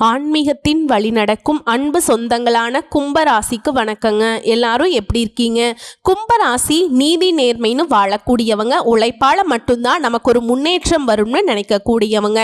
ஆன்மீகத்தின் வழி நடக்கும் அன்பு சொந்தங்களான கும்பராசிக்கு வணக்கங்க. எல்லாரும் எப்படி இருக்கீங்க? கும்பராசி நீதி நேர்மைன்னு வாழக்கூடியவங்க. உழைப்பால மட்டும்தான் நமக்கு ஒரு முன்னேற்றம் வரும்னு நினைக்கக்கூடியவங்க.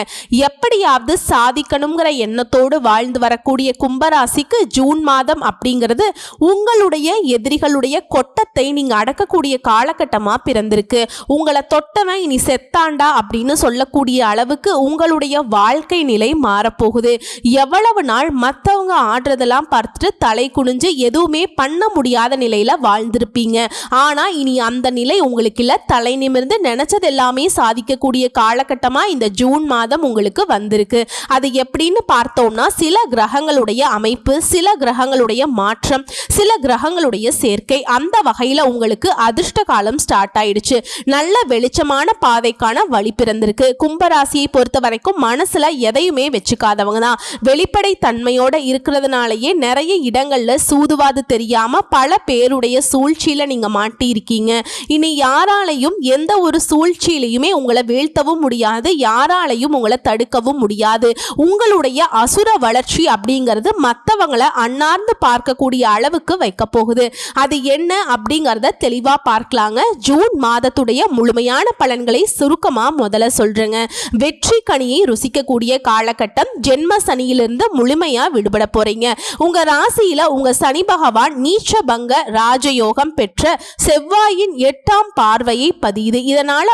எப்படியாவது சாதிக்கணுங்கிற எண்ணத்தோடு வாழ்ந்து வரக்கூடிய கும்பராசிக்கு ஜூன் மாதம் அப்படிங்கிறது உங்களுடைய எதிரிகளுடைய கொட்டத்தை நீங்க அடக்கக்கூடிய காலகட்டமா பிறந்திருக்கு. உங்களை தொட்டவன் இனி செத்தாண்டா அப்படின்னு சொல்லக்கூடிய அளவுக்கு உங்களுடைய வாழ்க்கை நிலை மாறப்போகுது. எவ்வளவு நாள் மற்றவங்க ஆடுறதெல்லாம் பார்த்துட்டு தலை குனிஞ்சு எதுவுமே பண்ண முடியாத நிலையில வாழ்ந்திருப்பீங்க. ஆனா இனி அந்த நிலை உங்களுக்கு இல்ல. தலை நிமிர்ந்து நினைச்சது எல்லாமே சாதிக்கக்கூடிய காலகட்டமா இந்த ஜூன் மாதம் உங்களுக்கு வந்திருக்கு. அது எப்படின்னு பார்த்தோம்னா, சில கிரகங்களுடைய அமைப்பு, சில கிரகங்களுடைய மாற்றம், சில கிரகங்களுடைய சேர்க்கை, அந்த வகையில உங்களுக்கு அதிர்ஷ்ட காலம் ஸ்டார்ட் ஆயிடுச்சு. நல்ல வெளிச்சமான பாதைக்கான வழி பிறந்திருக்கு. கும்பராசியை பொறுத்த வரைக்கும் மனசுல எதையுமே வச்சுக்காதவங்க தான். வெளிப்படை தன்மையோட இருக்கிறதுனாலயே நிறைய இடங்கள்ல சூதுவாது தெரியாம பல பேருடைய சூழ்ச்சியில நீங்க மாட்டி இருக்கீங்க. இனி யாராலையும் எந்த ஒரு சூழ்ச்சியிலையுமே உங்களை வீழ்த்தவும் முடியாது, யாராலையும் உங்களை தடுக்கவும் முடியாது. உங்களுடைய அசுர வளர்ச்சி அப்படிங்கிறது மற்றவங்களை அன்னார்ந்து பார்க்கக்கூடிய அளவுக்கு வைக்க போகுது. அது என்ன அப்படிங்கறத தெளிவா பார்க்கலாங்க. ஜூன் மாதத்துடைய முழுமையான பலன்களை சுருக்கமா முதல்ல சொல்றேங்க. வெற்றி கனியை ருசிக்கக்கூடிய காலகட்டம். ஜென்ம சனியிலிருந்து முழுமையா விடுபட போறீங்க. உங்க ராசியில உங்க சனி பகவான் நீச்சபங்க ராஜயோகம் பெற்ற செவ்வாயின் 8ஆம் பார்வையை பதியுது. இதனால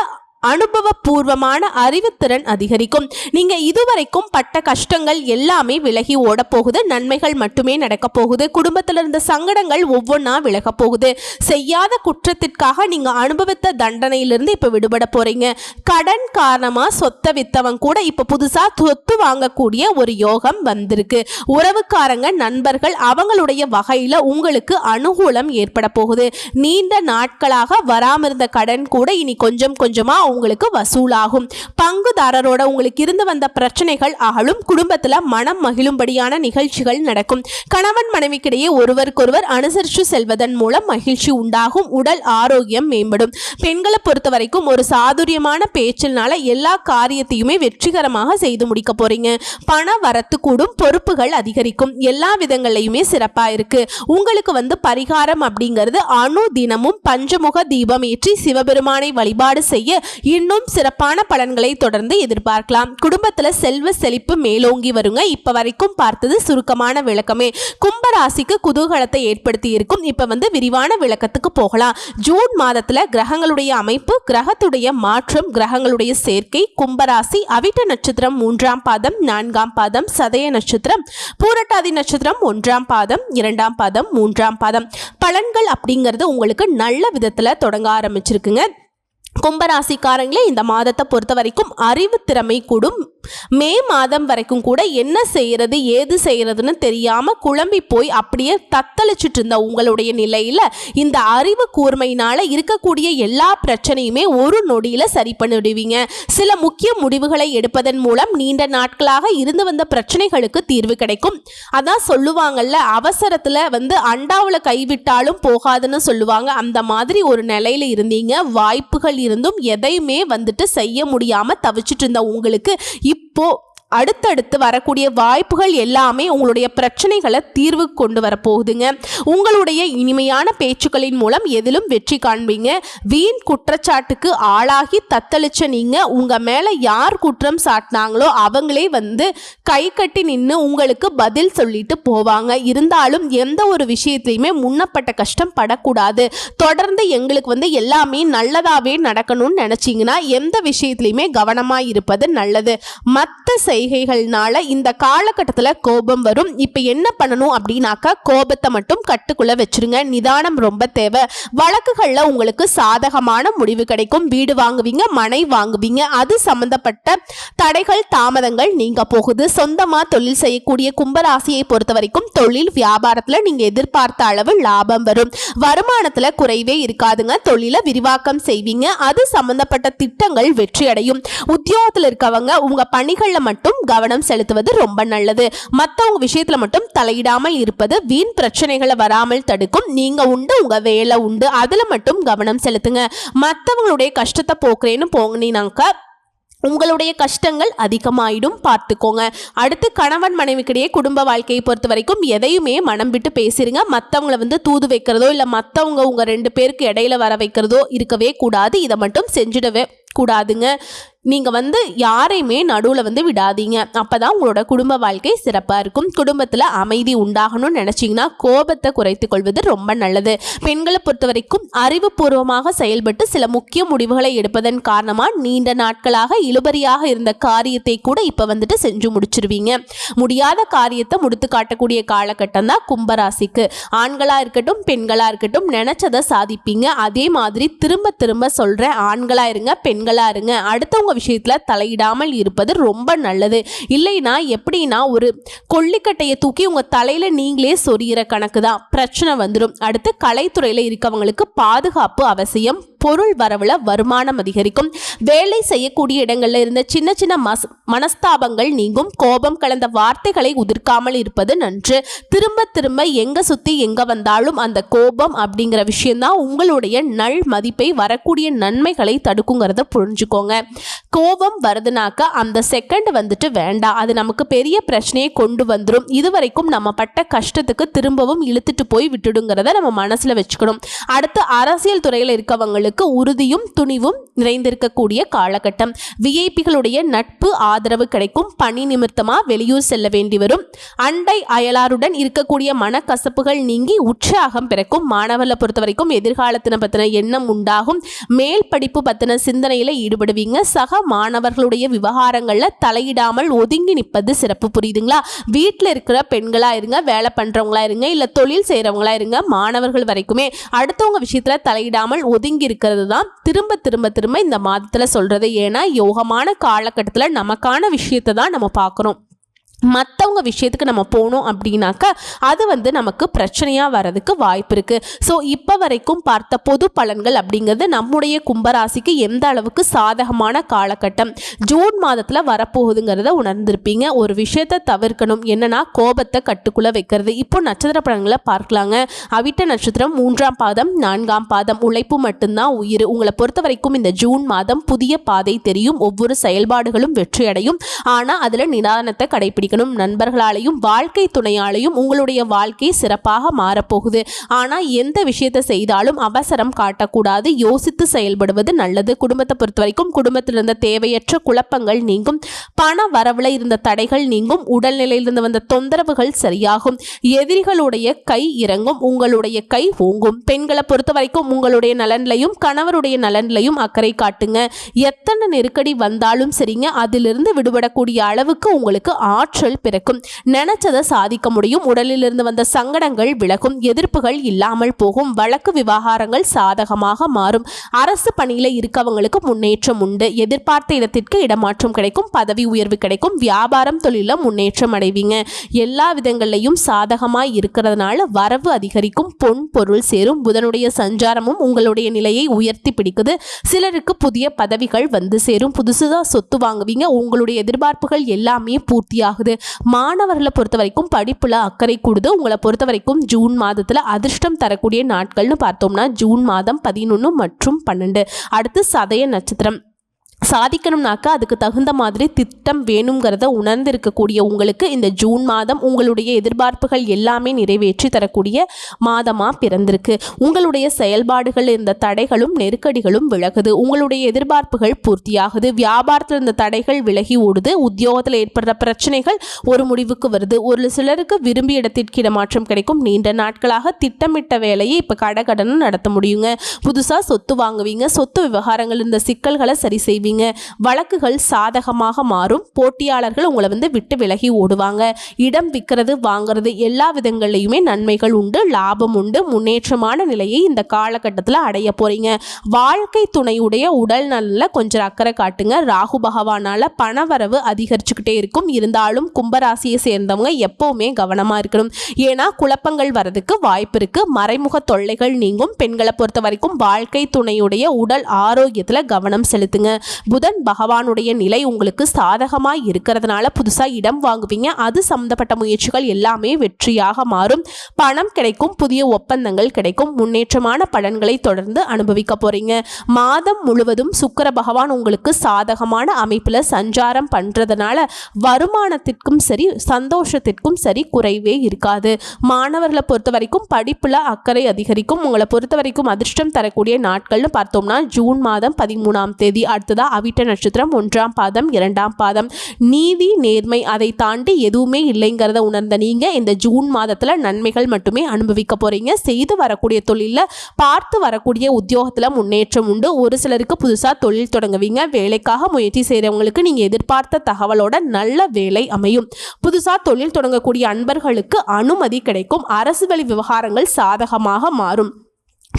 அனுபவபூர்வமான அறிவுத்திறன் அதிகரிக்கும். நீங்க இதுவரைக்கும் பட்ட கஷ்டங்கள் எல்லாமே விலகி ஓட போகுது. நன்மைகள் மட்டுமே நடக்க போகுது. குடும்பத்தில் இருந்த சங்கடங்கள் ஒவ்வொன்றா விலக போகுது. செய்யாத குற்றத்திற்காக நீங்க அனுபவித்த தண்டனையிலிருந்து இப்ப விடுபட போறீங்க. கடன் காரணமா சொத்தை வித்தவங்க கூட இப்ப புதுசா சொத்து வாங்கக்கூடிய ஒரு யோகம் வந்திருக்கு. உறவுக்காரங்க, நண்பர்கள் அவங்களுடைய வகையில உங்களுக்கு அனுகூலம் ஏற்பட போகுது. நீண்ட நாட்களாக வராமிருந்த கடன் கூட இனி கொஞ்சம் கொஞ்சமா உங்களுக்கு வசூலாகும். பங்குதாரரோட உங்களுக்கு இருந்து வந்த பிரச்சனைகள் அகலும். குடும்பத்துல மனம் மகிழும்படியான நிகழ்ச்சிகள் நடக்கும். கணவன் மனைவிக்கிடையே ஒருவருக்கொருவர் அனுசரித்து செல்வதன் மூலம் மகிழ்ச்சி உண்டாகும். உடல் ஆரோக்கியம் மேம்படும். பெண்களை பொறுத்த வரைக்கும் ஒரு சாதுரியமான பேச்சினால எல்லா காரியத்தையுமே வெற்றிகரமாக செய்து முடிக்க போறீங்க. பண வரத்து கூடும். பொறுப்புகள் அதிகரிக்கும். எல்லா விதங்களையுமே சிறப்பா இருக்கு. உங்களுக்கு பரிகாரம் அப்படிங்கிறது அணு தினமும் பஞ்சமுக தீபம் ஏற்றி சிவபெருமானை வழிபாடு செய்ய இன்னும் சிறப்பான பலன்களை தொடர்ந்து எதிர்பார்க்கலாம். குடும்பத்துல செல்வ செழிப்பு மேலோங்கி வருங்க. இப்ப வரைக்கும் பார்த்தது சுருக்கமான விளக்கமே. கும்பராசிக்கு குதூகலத்தை ஏற்படுத்தி இருக்கும். இப்ப விரிவான விளக்கத்துக்கு போகலாம். ஜூன் மாதத்துல கிரகங்களுடைய அமைப்பு, கிரகத்துடைய மாற்றம், கிரகங்களுடைய சேர்க்கை. கும்பராசி அவிட்ட நட்சத்திரம் 3ஆம் பாதம், 4ஆம் பாதம், சதய நட்சத்திரம், பூரட்டாதி நட்சத்திரம் 1ஆம் பாதம், 2ஆம் பாதம், 3ஆம் பாதம். பலன்கள் அப்படிங்கிறது உங்களுக்கு நல்ல விதத்துல தொடங்க ஆரம்பிச்சிருக்குங்க. கும்பராசிக்காரங்களே இந்த மாதத்தை பொறுத்த வரைக்கும் அறிவு திறமை கூடும். மே மாதம் வரைக்கும் கூட என்ன செய்யறது ஏது செய்யறதுன்னு தெரியாம குழம்பி போய் அப்படியே தத்தளிச்சுட்டு இருந்த உங்களுடைய நிலையில இந்த அறிவு கூர்மையினால இருக்கக்கூடிய எல்லா பிரச்சனையுமே ஒரு நொடியில சரி பண்ணிடுவீங்க. சில முக்கிய முடிவுகளை எடுப்பதன் மூலம் நீண்ட நாட்களாக இருந்து வந்த பிரச்சனைகளுக்கு தீர்வு கிடைக்கும். அதான் சொல்லுவாங்கல்ல, அவசரத்துல அண்டாவுல கைவிட்டாலும் போகாதுன்னு சொல்லுவாங்க. அந்த மாதிரி ஒரு நிலையில இருந்தீங்க. வாய்ப்புகள் இருந்தும் எதையுமே செய்ய முடியாம தவிச்சிட்டு இருந்த உங்களுக்கு இப்போ அடுத்தடுத்து வரக்கூடிய வாய்ப்புகள் எல்லாமே உங்களுடைய பிரச்சனைகளை தீர்வு கொண்டு வரப்போகுதுங்க. உங்களுடைய இனிமையான பேச்சுக்களின் மூலம் எதிலும் வெற்றி காண்பீங்க. வீண் குற்றச்சாட்டுக்கு ஆளாகி தத்தளிச்ச நீங்க உங்க மேல யார் குற்றம் சாட்டினாங்களோ அவங்களே கை கட்டி நின்று உங்களுக்கு பதில் சொல்லிட்டு போவாங்க. இருந்தாலும் எந்த ஒரு விஷயத்திலையுமே முன்னப்பட்ட கஷ்டம் படக்கூடாது. தொடர்ந்து எங்களுக்கு எல்லாமே நல்லதாவே நடக்கணும்னு நினைச்சீங்கன்னா எந்த விஷயத்திலையுமே கவனமா இருப்பது நல்லது. மற்ற செய்கைகள்னால இந்த காலகட்டத்தில் கோபம் வரும். இப்ப என்ன பண்ணணும் அப்படின்னாக்கா, கோபத்தை மட்டும் கட்டுக்குள்ள வச்சிருங்க. நிதானம் ரொம்ப தேவை. வழக்குகள்ல உங்களுக்கு சாதகமான முடிவு கிடைக்கும். வீடு வாங்குவீங்க, மனை வாங்குவீங்க. அது சம்பந்தப்பட்ட தடைகள், தாமதங்கள் நீங்க போகுது. சொந்தமா தொழில் செய்யக்கூடிய கும்பராசியை பொறுத்த வரைக்கும் தொழில் வியாபாரத்துல நீங்க எதிர்பார்த்த அளவு லாபம் வரும். வருமானத்துல குறைவே இருக்காதுங்க. தொழில விரிவாக்கம் செய்வீங்க. அது சம்பந்தப்பட்ட திட்டங்கள் வெற்றி அடையும். உத்தியோகத்தில் இருக்கவங்க உங்க பணிகள்ல மட்டும் கவனம் செலுத்துவது ரொம்ப நல்லது. மற்றவங்க விஷயத்துல மட்டும் தலையிடாமல் இருப்பது வீண் பிரச்சனைகளை வராமல் தடுக்கும். நீங்க உண்டு, உங்க வேலை உண்டு, அதுல மட்டும் கவனம் செலுத்துங்க. மற்றவங்களுடைய கஷ்டத்தை போக்குறேன்னு போங்கினாக்க உங்களுடைய கஷ்டங்கள் அதிகமாயிடும், பார்த்துக்கோங்க. அடுத்து கணவன் மனைவிக்கிடையே குடும்ப வாழ்க்கையை பொறுத்த வரைக்கும் எதையுமே மனம் விட்டு பேசிடுங்க. மற்றவங்களை தூது வைக்கிறதோ இல்லை மற்றவங்க உங்கள் 2 பேருக்கு இடையில வர வைக்கிறதோ இருக்கவே கூடாது. இதை மட்டும் செஞ்சிடவே கூடாதுங்க. நீங்கள் யாரையுமே நடுவில் விடாதீங்க. அப்போ தான் உங்களோட குடும்ப வாழ்க்கை சிறப்பாக இருக்கும். குடும்பத்தில் அமைதி உண்டாகணும்னு நினச்சிங்கன்னா கோபத்தை குறைத்து கொள்வது ரொம்ப நல்லது. பெண்களை பொறுத்த வரைக்கும் அறிவுபூர்வமாக செயல்பட்டு சில முக்கிய முடிவுகளை எடுப்பதன் காரணமாக நீண்ட நாட்களாக இழுபறியாக இருந்த காரியத்தை கூட இப்போ செஞ்சு முடிச்சிருவீங்க. முடியாத காரியத்தை முடித்து காட்டக்கூடிய காலகட்டம் தான் கும்பராசிக்கு. ஆண்களாக இருக்கட்டும் பெண்களாக இருக்கட்டும் நினச்சதை சாதிப்பீங்க. அதே மாதிரி திரும்ப திரும்ப சொல்கிறேன், ஆண்களாக இருங்க பெண்களாக இருங்க, அடுத்தவங்க விஷயத்துல தலையிடாமல் இருப்பது ரொம்ப நல்லது. இல்லைனா எப்படின்னா ஒரு கொல்லிக்கட்டையை தூக்கி உங்க தலையில நீங்களே சொரியிற கணக்கு தான், பிரச்சனை வந்துடும். அடுத்து கலைத்துறையில இருக்கவங்களுக்கு பாதுகாப்பு அவசியம். பொருள் வரவுல வருமானம் அதிகரிக்கும். வேலை செய்யக்கூடிய இடங்கள்ல இருந்த சின்ன சின்ன மனஸ்தாபங்கள் நீங்கும். கோபம் கலந்த வார்த்தைகளை உதிர்க்காமல் இருப்பது நன்று. திரும்ப திரும்ப எங்க சுத்தி எங்க வந்தாலும் அந்த கோபம் அப்படிங்கிற விஷயம்தான் உங்களுடைய நல் மதிப்பை வரக்கூடிய நன்மைகளை தடுக்குங்கிறத புரிஞ்சுக்கோங்க. கோபம் வருதுனாக்க அந்த செகண்ட் வேண்டாம், அது நமக்கு பெரிய பிரச்சனையை கொண்டு வந்துடும். இதுவரைக்கும் நம்ம பட்ட கஷ்டத்துக்கு திரும்பவும் இழுத்துட்டு போய் விட்டுடுங்கிறத நம்ம மனசுல வச்சுக்கணும். அடுத்து அரசியல் துறையில் இருக்கவங்களுக்கு உறுதியும் துணிவும் நிறைந்திருக்கக்கூடிய காலகட்டம். விஐபிகளுடைய நட்பு ஆதரவு கிடைக்கும். பணி நிமித்தமா வெளியூர் செல்ல வேண்டி வரும். அண்டை அயலாருடன் இருக்கக்கூடிய மனக்கசப்புகள் நீங்கி உற்சாகம் பிறக்கும். மாணவர்களை பொறுத்த வரைக்கும் எதிர்காலத்தின பத்தின எண்ணம் உண்டாகும். மேல் படிப்பு பத்தின சிந்தனையில ஈடுபடுவீங்க. சக மாணவர்களுடைய விவகாரங்கள்ல தலையிடாமல் ஒதுங்கி நிற்பது சிறப்பு. புரியுதுங்களா? வீட்டில் இருக்கிற பெண்களா இருங்க, வேலை பண்றவங்களா இருங்க, இல்ல தொழில் செய்யறவங்களா இருங்க, மாணவர்கள் வரைக்குமே அடுத்தவங்க விஷயத்துல தலையிடாமல் ஒதுங்கி இருக்கிறது தான் திரும்ப திரும்ப திரும்ப இந்த மாதத்துல சொல்றது. ஏன்னா யோகமான காலகட்டத்தில் நமக்கான விஷயத்தை தான் நம்ம பார்க்கணும். மற்றவங்க விஷயத்துக்கு நம்ம போனோம் அப்படின்னாக்கா அது நமக்கு பிரச்சனையாக வர்றதுக்கு வாய்ப்பு இருக்குது. ஸோ இப்போ வரைக்கும் பார்த்த பொது பலன்கள் அப்படிங்கிறது நம்முடைய கும்பராசிக்கு எந்த அளவுக்கு சாதகமான காலகட்டம் ஜூன் மாதத்தில் வரப்போகுதுங்கிறத உணர்ந்திருப்பீங்க. ஒரு விஷயத்தை தவிர்க்கணும், என்னன்னா கோபத்தை கட்டுக்குள்ளே வைக்கிறது. இப்போ நட்சத்திர பலன்களை பார்க்கலாங்க. அவிட்ட நட்சத்திரம் 3ஆம் பாதம் 4ஆம் பாதம். உழைப்பு மட்டும்தான் உயிர். உங்களை பொறுத்த வரைக்கும் இந்த ஜூன் மாதம் புதிய பாதை தெரியும். ஒவ்வொரு செயல்பாடுகளும் வெற்றி அடையும். ஆனால் அதில் நிதானத்தை கடைபிடிக்கும். நண்பர்களாலையும் வாழ்க்கை துணையாலையும் உங்களுடைய வாழ்க்கை சிறப்பாக மாறப்போகுது. ஆனா எந்த விஷயத்தை செய்தாலும் அவசரம் காட்டக்கூடாது, யோசித்து செயல்படுவது நல்லது. குடும்பத்தை பொறுத்த வரைக்கும் குடும்பத்தில் இருந்த தேவையற்ற குழப்பங்கள் நீங்கும். பண வரவுல இருந்த தடைகள் நீங்கும். உடல்நிலையிலிருந்து வந்த தொந்தரவுகள் சரியாகும். எதிரிகளுடைய கை இறங்கும், உங்களுடைய கை ஓங்கும். பெண்களை பொறுத்த வரைக்கும் உங்களுடைய நலன்லையும் கணவருடைய நலன்லையும் அக்கறை காட்டுங்க. எத்தனை நெருக்கடி வந்தாலும் சரிங்க, அதிலிருந்து விடுபடக்கூடிய அளவுக்கு உங்களுக்கு ஆற்றல் பிறக்கும். நினைச்சதை சாதிக்க முடியும். உடலில் இருந்து வந்த சங்கடங்கள் விலகும். எதிர்ப்புகள் இல்லாமல் போகும். வழக்கு விவகாரங்கள் சாதகமாக மாறும். அரசு பணியில இருக்கவங்களுக்கு முன்னேற்றம் உண்டு. எதிர்பார்த்த இடத்திற்கு இடமாற்றம் கிடைக்கும். பதவி உயர்வு கிடைக்கும். வியாபாரம் தொழில முன்னேற்றம் அடைவீங்க. எல்லா விதங்களையும் சாதகமாய் இருக்கிறதுனால வரவு அதிகரிக்கும். பொன் பொருள் சேரும். புதனுடைய சஞ்சாரமும் உங்களுடைய நிலையை உயர்த்தி பிடிக்குது. சிலருக்கு புதிய பதவிகள் சேரும். புதுசுதான் சொத்து வாங்குவீங்க. உங்களுடைய எதிர்பார்ப்புகள் எல்லாமே பூர்த்தியாகுது. மாணவர்களை பொறுத்த வரைக்கும் படிப்புல அக்கறை கூடுது. உங்களை பொறுத்த வரைக்கும் ஜூன் மாதத்துல அதிர்ஷ்டம் தரக்கூடிய நாட்கள்னு பார்த்தோம்னா ஜூன் மாதம் 11 மற்றும் 12. அடுத்து சதய நட்சத்திரம். சாதிக்கணும்னாக்கா அதுக்கு தகுந்த மாதிரி திட்டம் வேணுங்கிறத உணர்ந்து இருக்கக்கூடிய உங்களுக்கு இந்த ஜூன் மாதம் உங்களுடைய எதிர்பார்ப்புகள் எல்லாமே நிறைவேற்றி தரக்கூடிய மாதமாக பிறந்திருக்கு. உங்களுடைய செயல்பாடுகள் இருந்த தடைகளும் நெருக்கடிகளும் விலகுது. உங்களுடைய எதிர்பார்ப்புகள் பூர்த்தியாகுது. வியாபாரத்தில் இருந்த தடைகள் விலகி ஓடுது. உத்தியோகத்தில் ஏற்படுற பிரச்சனைகள் ஒரு முடிவுக்கு வருது. ஒரு சிலருக்கு விரும்பிய இடத்திற்கு இடமாற்றம் கிடைக்கும். நீண்ட நாட்களாக திட்டமிட்ட வேலையை இப்போ கடகடன்னு நடத்த முடியுங்க. புதுசாக சொத்து வாங்குவீங்க. சொத்து விவகாரங்கள் இந்த சிக்கல்களை சரி செய்வீங்க. வழக்குகள் சாதகமாக மாறும். போட்டியாளர்கள் உங்களை விட்டு விலகி ஓடுவாங்க. இடம் விற்கிறது வாங்கிறது எல்லா விதங்களையுமே நன்மைகள் உண்டு, லாபம் உண்டு. முன்னேற்றமான நிலையை இந்த காலகட்டத்தில் அடைய போறீங்க. வாழ்க்கை துணையுடைய உடல் நல கொஞ்சம் அக்கறை காட்டுங்க. ராகு பகவானால பணவரவு அதிகரிச்சுக்கிட்டே இருக்கும். இருந்தாலும் கும்பராசியை சேர்ந்தவங்க எப்பவுமே கவனமா இருக்கணும். ஏன்னா குழப்பங்கள் வரதுக்கு வாய்ப்பு இருக்கு. மறைமுக தொல்லைகள் நீங்கும். பெண்களை பொறுத்த வரைக்கும் வாழ்க்கை துணையுடைய உடல் ஆரோக்கியத்தில் கவனம் செலுத்துங்க. புதன் பகவானுடைய நிலை உங்களுக்கு சாதகமாக இருக்கிறதுனால புதுசாக இடம் வாங்குவீங்க. அது சம்பந்தப்பட்ட முயற்சிகள் எல்லாமே வெற்றியாக மாறும். பணம் கிடைக்கும், புதிய ஒப்பந்தங்கள் கிடைக்கும், முன்னேற்றமான பலன்களை தொடர்ந்து அனுபவிக்க போறீங்க. மாதம் முழுவதும் சுக்கிர பகவான் உங்களுக்கு சாதகமான அமைப்பில் சஞ்சாரம் பண்றதுனால வருமானத்திற்கும் சரி சந்தோஷத்திற்கும் சரி குறைவே இருக்காது. மாணவர்களை பொறுத்த வரைக்கும் படிப்புல அக்கறை அதிகரிக்கும். உங்களை பொறுத்த வரைக்கும் அதிர்ஷ்டம் தரக்கூடிய நாட்கள்னு பார்த்தோம்னா ஜூன் மாதம் 13ஆம் தேதி, அடுத்ததா அவிட்ட நட்சத்திரம் 1ஆம் பாதம் 2ஆம் பாதம். நீதி நேர்மை அதை தாண்டி எதுவுமே இல்லைங்கிறத உணர்ந்த நீங்க இந்த ஜூன் மாதத்துல நன்மைகள் மட்டுமே அனுபவிக்க போறீங்க. செய்து வரக்கூடிய தொழில பார்த்து வரக்கூடிய உத்தியோகத்துல முன்னேற்றம் உண்டு. ஒரு சிலருக்கு புதுசா தொழில் தொடங்குவீங்க. வேலைக்காக முயற்சி செய்யறவங்களுக்கு நீங்க எதிர்பார்த்த தகவலோட நல்ல வேலை அமையும். புதுசா தொழில் தொடங்கக்கூடிய அன்பர்களுக்கு அனுமதி கிடைக்கும். அரசு வழி விவகாரங்கள் சாதகமாக மாறும்.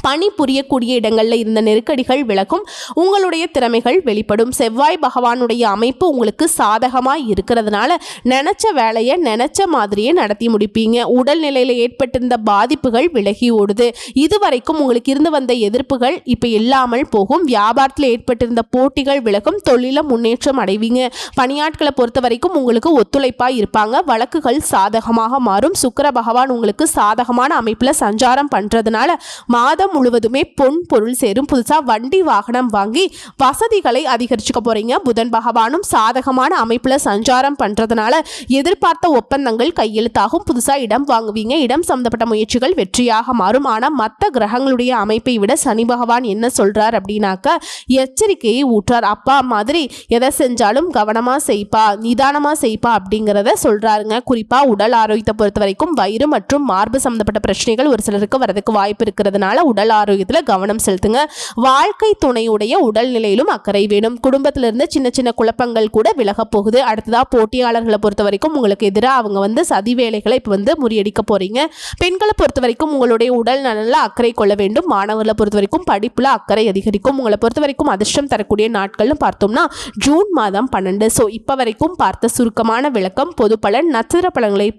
பணி புரியக்கூடிய இடங்களில் இருந்த நெருக்கடிகள் விலகும். உங்களுடைய திறமைகள் வெளிப்படும். செவ்வாய் பகவானுடைய அமைப்பு உங்களுக்கு சாதகமாக இருக்கிறதுனால நினச்ச வேலையை நினச்ச மாதிரியே நடத்தி முடிப்பீங்க. உடல்நிலையில் ஏற்பட்டிருந்த பாதிப்புகள் விலகி ஓடுது. இதுவரைக்கும் உங்களுக்கு இருந்து வந்த எதிர்ப்புகள் இப்போ இல்லாமல் போகும். வியாபாரத்தில் ஏற்பட்டிருந்த போட்டிகள் விலகும். தொழில முன்னேற்றம் அடைவீங்க. பணியாட்களை பொறுத்த வரைக்கும் உங்களுக்கு ஒத்துழைப்பாக இருப்பாங்க. வழக்குகள் சாதகமாக மாறும். சுக்கிர பகவான் உங்களுக்கு சாதகமான அமைப்பில் சஞ்சாரம் பண்ணுறதுனால மாதம் முழுவதுமே பொன் பொருள் சேரும். புதுசா வண்டி வாகனம் வாங்கி வசதிகளை அதிகரிச்சுக்க போறீங்க. புதன் பகவானும் சாதகமான அமைப்புல சஞ்சாரம் பண்றதுனால எதிர்பார்த்த ஒப்பந்தங்கள் கையெழுத்தாகும். புதுசா இடம் வாங்குவீங்க. இடம் சம்பந்தப்பட்ட முயற்சிகள் வெற்றியாக மாறும். ஆனா மற்ற கிரகங்களுடைய அமைப்பை விட சனி பகவான் என்ன சொல்றார் அப்படின்னாக்க எச்சரிக்கையை ஊற்றார். அப்பா மாதிரி எதை செஞ்சாலும் கவனமா செய்ப்பா, நிதானமா செய்ப்பா அப்படிங்கிறத சொல்றாருங்க. குறிப்பா உடல் ஆரோக்கியத்தை பொறுத்த வரைக்கும் வயிறு மற்றும் மார்பு சம்பந்தப்பட்ட பிரச்சனைகள் ஒரு சிலருக்கு வரதுக்கு வாய்ப்பு இருக்கிறதுனால உடல் ஆரோக்கியத்தில் கவனம் செலுத்துங்க. வாழ்க்கை துணையுடைய உடல்நிலையிலும் அக்கறை வேணும். குடும்பத்திலிருந்து சின்ன சின்ன குழப்பங்கள் கூட விலக போகுது. அடுத்ததா போட்டியாளர்களை பொறுத்த வரைக்கும் உங்களுக்கு எதிராக அவங்க சதி வேலைகளை இப்போ முறியடிக்க போறீங்க. பெண்களை பொறுத்த வரைக்கும் உங்களுடைய உடல் நலனில் அக்கறை கொள்ள வேண்டும். மாணவர்களை பொறுத்த வரைக்கும் படிப்புல அக்கறை அதிகரிக்கும். உங்களை பொறுத்த வரைக்கும் அதிர்ஷ்டம் தரக்கூடிய நாட்கள்னு பார்த்தோம்னா ஜூன் மாதம் 12. ஸோ இப்போ வரைக்கும் பார்த்த சுருக்கமான விளக்கம் பொது பலன். நட்சத்திர பலன்களை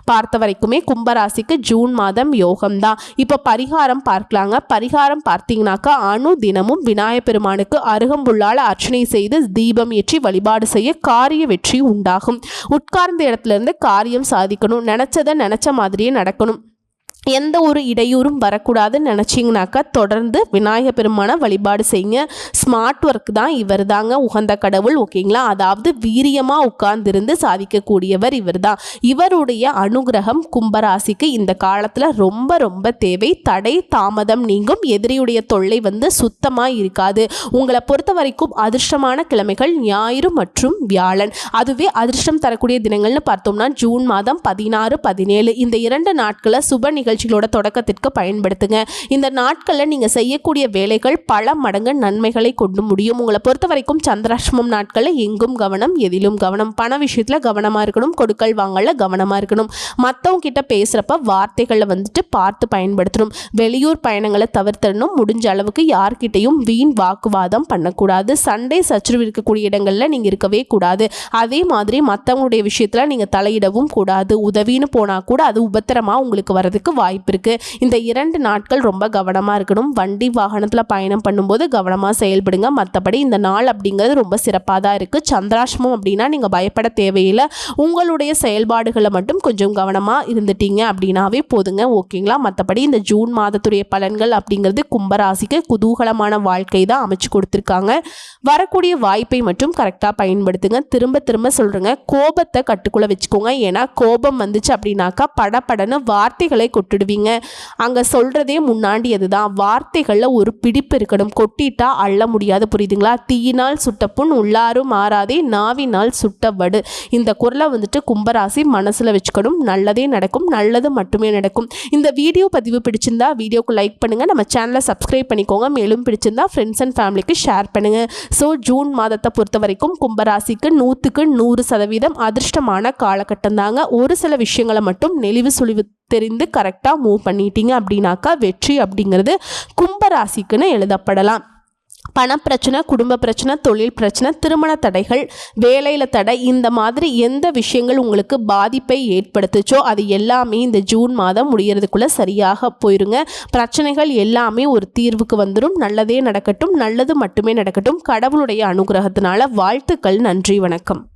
பார்த்த வரைக்குமே கும்பராசிக்கு ஜூன் மாதம் யோகம்தான். இப்போ பரிகாரம் பார்க்கலாங்க. பரிகாரம் பார்த்தீங்கன்னாக்கா தினமும் விநாயகப் பெருமானுக்கு அருகம்புல்லால் அர்ச்சனை செய்து தீபம் ஏற்றி வழிபாடு செய்ய காரிய வெற்றி உண்டாகும். உட்கார்ந்த இடத்துல இருந்து காரியம் சாதிக்கணும். நினைச்சதை நினைச்ச மாதிரியே நடக்கணும். எந்த ஒரு இடையூறும் வரக்கூடாதுன்னு நினச்சிங்கனாக்கா தொடர்ந்து விநாயக பெருமானை வழிபாடு செய்யுங்க. ஸ்மார்ட் ஒர்க் தான் இவர் தாங்க உகந்த கடவுள். ஓகேங்களா? அதாவது வீரியமாக உட்கார்ந்திருந்து சாதிக்கக்கூடியவர் இவர் தான். இவருடைய அனுகிரகம் கும்பராசிக்கு இந்த காலத்தில் ரொம்ப ரொம்ப தேவை. தடை தாமதம் நீங்கும். எதிரியுடைய தொல்லை சுத்தமாக இருக்காது. உங்களை பொறுத்த வரைக்கும் அதிர்ஷ்டமான கிழமைகள் ஞாயிறு மற்றும் வியாழன். அதுவே அதிர்ஷ்டம் தரக்கூடிய தினங்கள்னு பார்த்தோம்னா ஜூன் மாதம் 16, 17 இந்த 2 நாட்களை சுப நிகழ்ச்சிகளோட தொடக்கத்திற்கு பயன்படுத்துங்க. இந்த நாட்களில் நீங்கள் செய்யக்கூடிய வேலைகள் பல மடங்கு நன்மைகளை கொண்டு முடியும். உங்களை பொறுத்த வரைக்கும் சந்திராஷ்டமம் நாட்களில் எங்கும் கவனம், எதிலும் கவனம். பண விஷயத்தில் கவனமாக இருக்கணும். கொடுக்கல் வாங்கல கவனமாக இருக்கணும். மற்றவங்க கிட்ட பேசுகிறப்ப வார்த்தைகளை பார்த்து பயன்படுத்தணும். வெளியூர் பயணங்களை தவிர்த்திடணும். முடிஞ்ச அளவுக்கு யார்கிட்டையும் வீண் வாக்குவாதம் பண்ணக்கூடாது. சண்டை சச்சரவு இருக்கக்கூடிய இடங்களில் நீங்கள் இருக்கவே கூடாது. அதே மாதிரி மற்றவங்களுடைய விஷயத்தில் நீங்கள் தலையிடவும் கூடாது. உதவின்னு போனால் கூட அது உபத்திரமாக உங்களுக்கு வரதுக்கு வாய்ப்பு இருக்கு. இந்த 2 நாட்கள் ரொம்ப கவனமா இருக்கணும். வண்டி வாகனத்துல பயணம் பண்ணும்போது கவனமா செயல்படுங்க. மற்றபடி இந்த நாள் அப்படிங்கிறது ரொம்ப சிறப்பாக தான் இருக்கு. சந்திராஷ்டமம் அப்படின்னா நீங்க பயப்பட தேவையில்லை. உங்களுடைய செயல்பாடுகளை மட்டும் கொஞ்சம் கவனமா இருந்துட்டீங்க அப்படின்னாவே போதுங்க. ஓகேங்களா? மற்றபடி இந்த ஜூன் மாதத்துடைய பலன்கள் அப்படிங்கிறது கும்பராசிக்கு குதூகலமான வாழ்க்கை தான் அமைச்சு கொடுத்துருக்காங்க. வரக்கூடிய வாய்ப்பை மட்டும் கரெக்டாக பயன்படுத்துங்க. திரும்ப திரும்ப சொல்றேங்க, கோபத்தை கட்டுக்குள்ள வச்சுக்கோங்க. ஏன்னா கோபம் வந்துச்சு அப்படின்னாக்கா படப்படன்னு வார்த்தைகளை கொட்டிடுவீங்க. அங்கே சொல்கிறதே முன்னாடி அதுதான். வார்த்தைகளில் ஒரு பிடிப்பு இருக்கணும். கொட்டிட்டா அள்ள முடியாது. புரியுதுங்களா? தீயினால் சுட்ட புண் உள்ளாரும் மாறாதே, நாவினால் சுட்ட வடு. இந்த குரலை கும்பராசி மனசில் வச்சுக்கணும். நல்லதே நடக்கும். நல்லது மட்டுமே நடக்கும். இந்த வீடியோ பதிவு பிடிச்சிருந்தா வீடியோக்கு லைக் பண்ணுங்கள். நம்ம சேனலை சப்ஸ்கிரைப் பண்ணிக்கோங்க. மேலும் பிடிச்சிருந்தா ஃப்ரெண்ட்ஸ் அண்ட் ஃபேமிலிக்கு ஷேர் பண்ணுங்கள். ஸோ ஜூன் மாதத்தை பொறுத்த வரைக்கும் கும்பராசிக்கு 100% அதிர்ஷ்டமான காலகட்டம் தாங்க. ஒரு சில விஷயங்களை மட்டும் நெளிவு சுழிவு தெரிந்து கரெக்டாக மூவ் பண்ணிட்டீங்க அப்படின்னாக்கா வெற்றி அப்படிங்கிறது கும்பராசிக்குன்னு எழுதப்படலாம். பணப்பிரச்சனை, குடும்ப பிரச்சனை, தொழில் பிரச்சனை, திருமண தடைகள், வேலையில் தடை, இந்த மாதிரி எந்த விஷயங்கள் உங்களுக்கு பாதிப்பை ஏற்படுத்துச்சோ அது எல்லாமே இந்த ஜூன் மாதம் முடியறதுக்குள்ளே சரியாக போயிருங்க. பிரச்சனைகள் எல்லாமே ஒரு தீர்வுக்கு வந்துடும். நல்லதே நடக்கட்டும், நல்லது மட்டுமே நடக்கட்டும். கடவுளுடைய அனுகிரகத்தினால வாழ்த்துக்கள். நன்றி, வணக்கம்.